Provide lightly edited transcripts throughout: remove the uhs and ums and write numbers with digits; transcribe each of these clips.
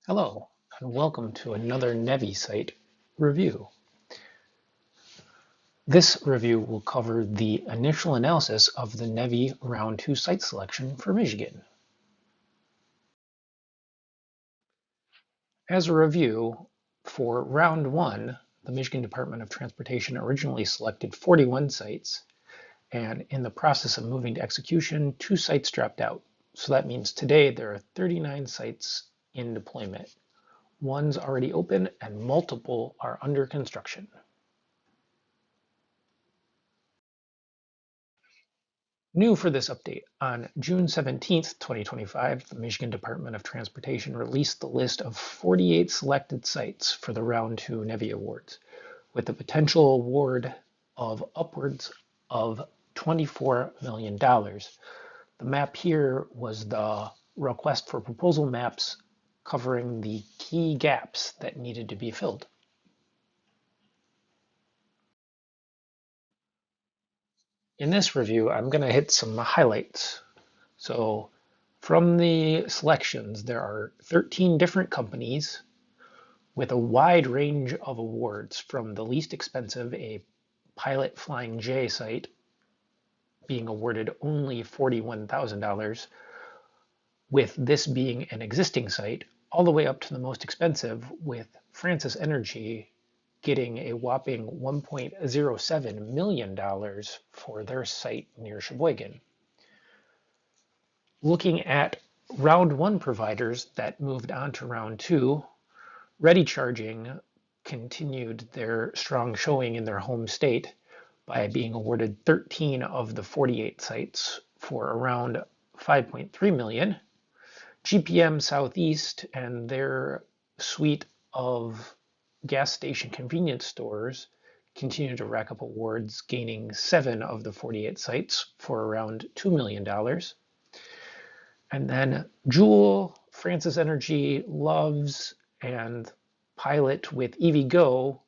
Hello, and welcome to another NEVI site review. This review will cover the initial analysis of the NEVI Round 2 site selection for Michigan. As a review, for Round 1, the Michigan Department of Transportation originally selected 41 sites, and in the process of moving to execution, 2 sites dropped out. So that means today there are 39 sites in deployment. One's already open and multiple are under construction. New for this update, on June 17th, 2025, the Michigan Department of Transportation released the list of 48 selected sites for the Round 2 NEVI Awards, with a potential award of upwards of $24 million. The map here was the request for proposal maps covering the key gaps that needed to be filled. In this review, I'm going to hit some highlights. So from the selections, there are 13 different companies with a wide range of awards, from the least expensive, a Pilot Flying J site, being awarded only $41,000, with this being an existing site, all the way up to the most expensive, with Francis Energy getting a whopping $1.07 million for their site near Sheboygan. Looking at Round 1 providers that moved on to Round 2, Ready Charging continued their strong showing in their home state by being awarded 13 of the 48 sites for around $5.3 million. GPM Southeast and their suite of gas station convenience stores continue to rack up awards, gaining 7 of the 48 sites for around $2 million. And then Joule, Francis Energy, Loves, and Pilot with EVgo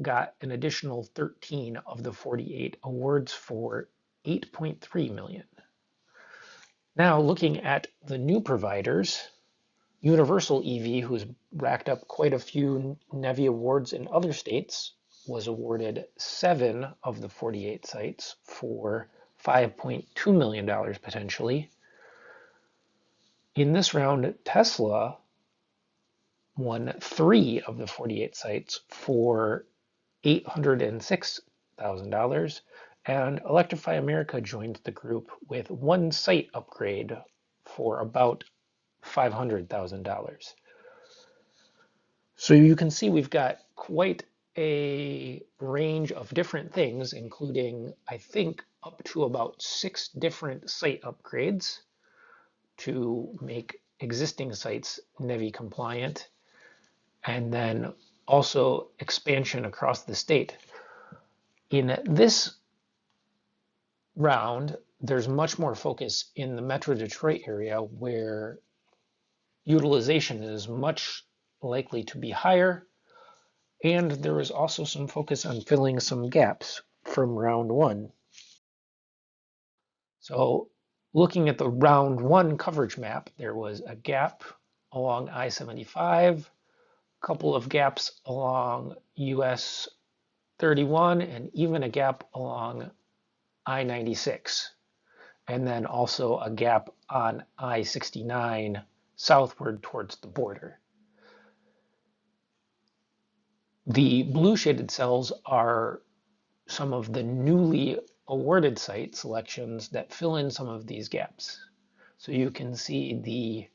got an additional 13 of the 48 awards for $8.3 million. Now looking at the new providers, Universal EV, who's racked up quite a few NEVI awards in other states, was awarded 7 of the 48 sites for $5.2 million potentially. In this round, Tesla won 3 of the 48 sites for $806,000, and Electrify America joined the group with 1 site upgrade for about $500,000. So you can see we've got quite a range of different things, including, I think, up to about 6 different site upgrades to make existing sites NEVI compliant, and then also expansion across the state. In this round, there's much more focus in the Metro Detroit area, where utilization is much likely to be higher, and there is also some focus on filling some gaps from Round 1. So looking at the Round 1 coverage map, there was a gap along I-75, a couple of gaps along US 31, and even a gap along I-96, and then also a gap on I-69 southward towards the border. The blue shaded cells are some of the newly awarded site selections that fill in some of these gaps. So you can see the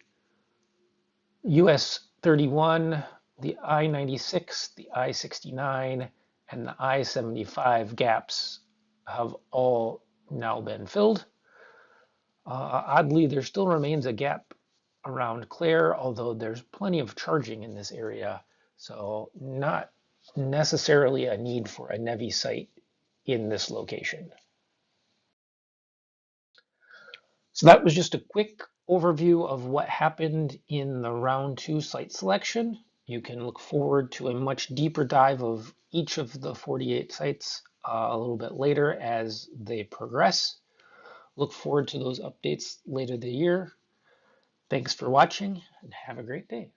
US 31, the I-96, the I-69, and the I-75 gaps have all now been filled. Oddly, there still remains a gap around Clare, although there's plenty of charging in this area, so not necessarily a need for a NEVI site in this location. So that was just a quick overview of what happened in the Round 2 site selection. You can look forward to a much deeper dive of each of the 48 sites a little bit later as they progress. Look forward to those updates later the year. Thanks for watching and have a great day.